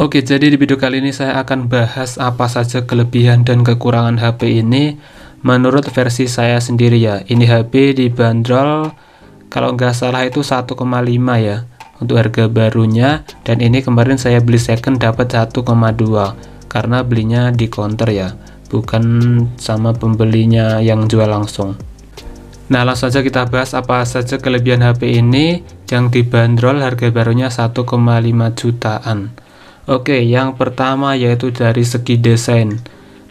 Oke, jadi di video kali ini saya akan bahas apa saja kelebihan dan kekurangan HP ini menurut versi saya sendiri ya. Ini HP dibanderol kalau nggak salah itu 1,5 ya untuk harga barunya, dan ini kemarin saya beli second dapat 1,2 karena belinya di counter ya, bukan sama pembelinya yang jual langsung. Nah, langsung saja kita bahas apa saja kelebihan HP ini yang dibanderol harga barunya 1,5 jutaan. Oke, yang pertama yaitu dari segi desain.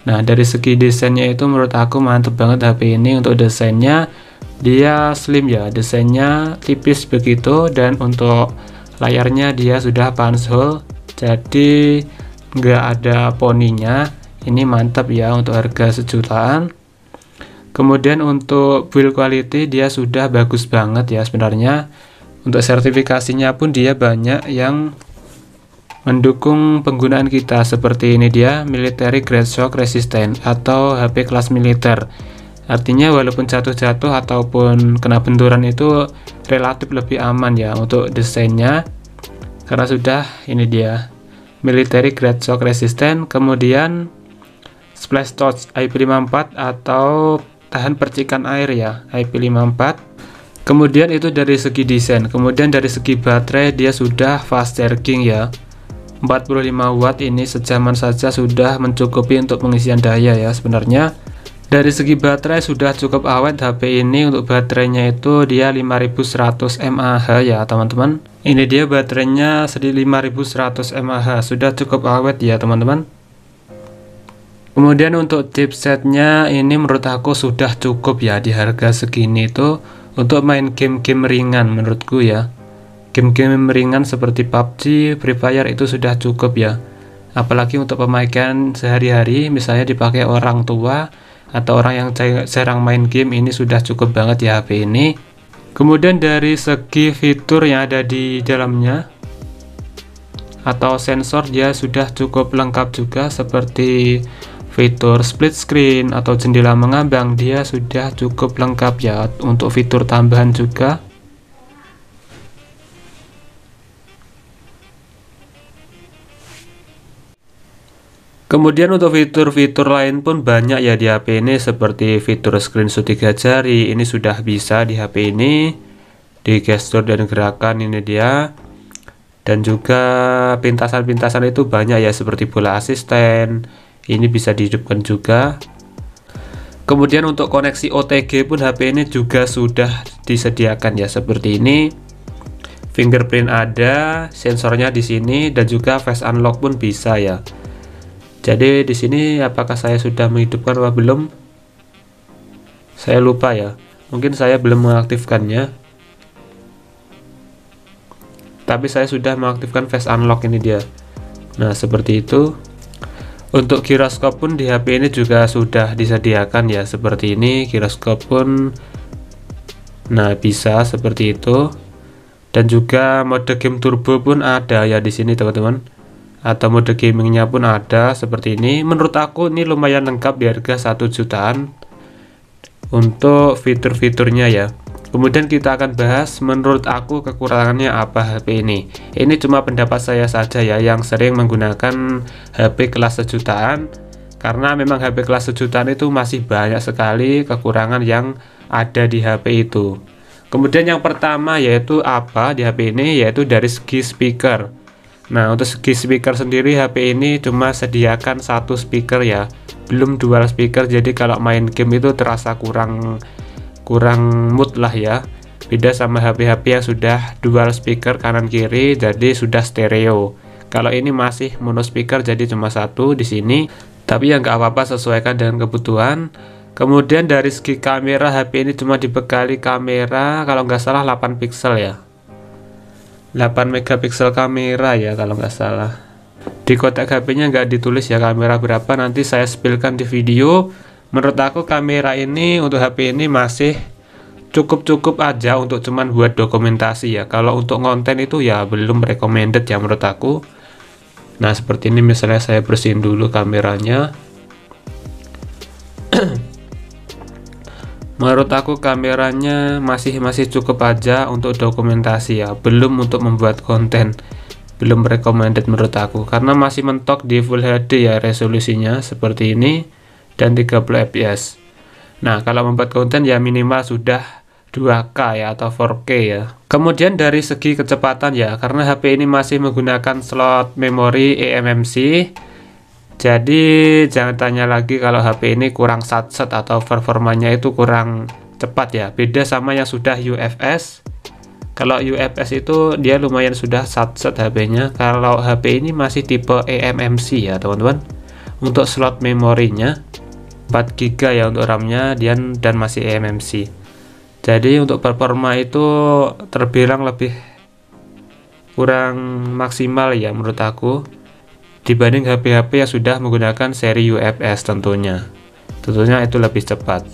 Nah, dari segi desainnya itu menurut aku mantep banget HP ini. Untuk desainnya dia slim ya, desainnya tipis begitu, dan untuk layarnya dia sudah punch hole, jadi nggak ada poninya. Ini mantap ya untuk harga sejutaan. Kemudian untuk build quality dia sudah bagus banget ya sebenarnya. Untuk sertifikasinya pun dia banyak yang mendukung penggunaan kita, seperti ini dia military grade shock resistant atau HP kelas militer. Artinya walaupun jatuh-jatuh ataupun kena benturan itu relatif lebih aman ya untuk desainnya, karena sudah ini dia military grade shock resistant. Kemudian splash touch IP54 atau tahan percikan air ya, IP54. Kemudian itu dari segi desain. Kemudian dari segi baterai dia sudah fast charging ya, 45 watt, ini sejaman saja sudah mencukupi untuk pengisian daya ya sebenarnya. Dari segi baterai sudah cukup awet HP ini. Untuk baterainya itu dia 5100 mAh ya teman-teman. Ini dia baterainya 5100 mAh, sudah cukup awet ya teman-teman. Kemudian untuk chipsetnya ini menurut aku sudah cukup ya di harga segini itu untuk main game-game ringan menurutku ya. Game-game ringan seperti PUBG, Free Fire itu sudah cukup ya. Apalagi untuk pemakaian sehari-hari, misalnya dipakai orang tua atau orang yang jarang main game, ini sudah cukup banget ya HP ini. Kemudian dari segi fitur yang ada di dalamnya atau sensor, dia sudah cukup lengkap juga, seperti fitur split screen atau jendela mengambang, dia sudah cukup lengkap ya. Untuk fitur tambahan juga, kemudian untuk fitur-fitur lain pun banyak ya di HP ini, seperti fitur screenshot 3 jari, ini sudah bisa di HP ini, di gestur dan gerakan ini dia. Dan juga pintasan-pintasan itu banyak ya, seperti bola asisten, ini bisa dihidupkan juga. Kemudian untuk koneksi OTG pun HP ini juga sudah disediakan ya, seperti ini. Fingerprint ada, sensornya di sini, dan juga face unlock pun bisa ya. Jadi di sini apakah saya sudah menghidupkan atau belum? Saya lupa ya. Mungkin saya belum mengaktifkannya. Tapi saya sudah mengaktifkan face unlock, ini dia. Nah, seperti itu. Untuk giroskop pun di HP ini juga sudah disediakan ya, seperti ini. Giroskop pun nah bisa seperti itu. Dan juga mode game turbo pun ada ya di sini teman-teman. Atau mode gamingnya pun ada seperti ini. Menurut aku ini lumayan lengkap di harga 1 jutaan untuk fitur-fiturnya ya. Kemudian kita akan bahas menurut aku kekurangannya apa HP ini. Ini cuma pendapat saya saja ya, yang sering menggunakan HP kelas sejutaan, karena memang HP kelas sejutaan itu masih banyak sekali kekurangan yang ada di HP itu. Kemudian yang pertama yaitu apa di HP ini, yaitu dari segi speaker. Nah, untuk segi speaker sendiri HP ini cuma sediakan satu speaker ya, belum dual speaker. Jadi kalau main game itu terasa kurang mood lah ya. Beda sama HP-HP yang sudah dual speaker kanan kiri, jadi sudah stereo. Kalau ini masih mono speaker, jadi cuma satu di sini. Tapi ya nggak apa-apa, sesuaikan dengan kebutuhan. Kemudian dari segi kamera, HP ini cuma dibekali kamera kalau nggak salah 8 pixel ya. 8 megapiksel kamera ya kalau nggak salah. Di kotak HP-nya nggak ditulis ya kamera berapa, nanti saya spillkan di video. Menurut aku kamera ini untuk HP ini masih cukup aja untuk cuman buat dokumentasi ya. Kalau untuk konten itu ya belum recommended ya menurut aku. Nah, seperti ini misalnya saya bersihin dulu kameranya. Menurut aku kameranya masih cukup aja untuk dokumentasi ya, belum untuk membuat konten. belum recommended menurut aku, karena masih mentok di Full HD ya resolusinya seperti ini dan 30 fps. Nah, kalau membuat konten ya minimal sudah 2K ya atau 4K ya. Kemudian dari segi kecepatan ya, karena HP ini masih menggunakan slot memori eMMC, jadi jangan tanya lagi kalau HP ini kurang satset atau performanya itu kurang cepat ya. Beda sama yang sudah UFS. Kalau UFS itu dia lumayan sudah satset HP-nya. Kalau HP ini masih tipe eMMC ya teman-teman. Untuk slot memorinya 4 GB ya untuk RAM-nya dan masih eMMC. Jadi untuk performa itu terbilang lebih kurang maksimal ya menurut aku dibanding HP-HP yang sudah menggunakan seri UFS tentunya. Tentunya itu lebih cepat.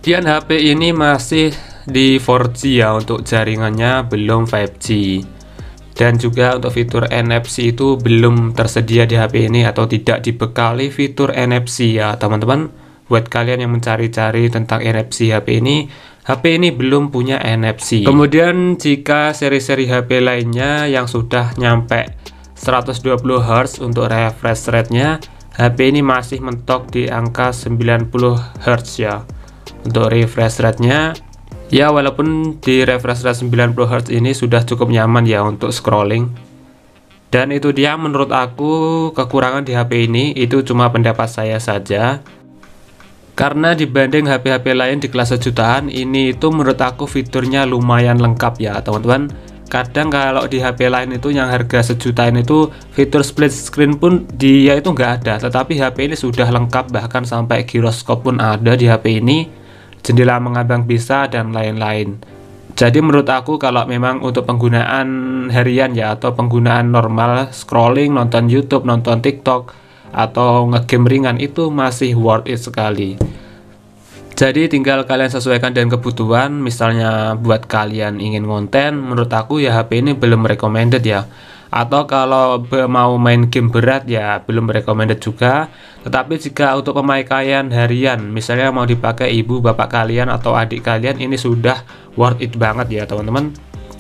Kemudian HP ini masih di 4G ya untuk jaringannya, belum 5G. Dan juga untuk fitur NFC itu belum tersedia di HP ini atau tidak dibekali fitur NFC ya teman-teman. Buat kalian yang mencari-cari tentang NFC HP ini belum punya NFC. Kemudian jika seri-seri HP lainnya yang sudah nyampe 120 Hz untuk refresh rate-nya, HP ini masih mentok di angka 90 Hz ya. Untuk refresh rate-nya ya, walaupun di refresh rate 90 Hz ini sudah cukup nyaman ya untuk scrolling. Dan itu dia menurut aku kekurangan di HP ini, itu cuma pendapat saya saja. Karena dibanding HP-HP lain di kelas sejutaan, ini itu menurut aku fiturnya lumayan lengkap ya teman-teman. Kadang kalau di HP lain itu yang harga sejutaan itu fitur split screen pun dia itu nggak ada. Tetapi HP ini sudah lengkap, bahkan sampai giroskop pun ada di HP ini. Jendela mengambang bisa dan lain-lain. Jadi menurut aku kalau memang untuk penggunaan harian ya atau penggunaan normal scrolling, nonton YouTube, nonton TikTok atau ngegame ringan itu masih worth it sekali. Jadi tinggal kalian sesuaikan dengan kebutuhan. Misalnya buat kalian ingin konten, menurut aku ya HP ini belum recommended ya. Atau kalau mau main game berat ya belum recommended juga. Tetapi jika untuk pemakaian harian, misalnya mau dipakai ibu bapak kalian atau adik kalian, ini sudah worth it banget ya teman-teman.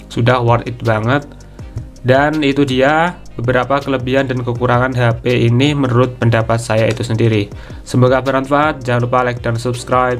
Sudah worth it banget. Dan itu dia beberapa kelebihan dan kekurangan HP ini menurut pendapat saya itu sendiri. Semoga bermanfaat. Jangan lupa like dan subscribe.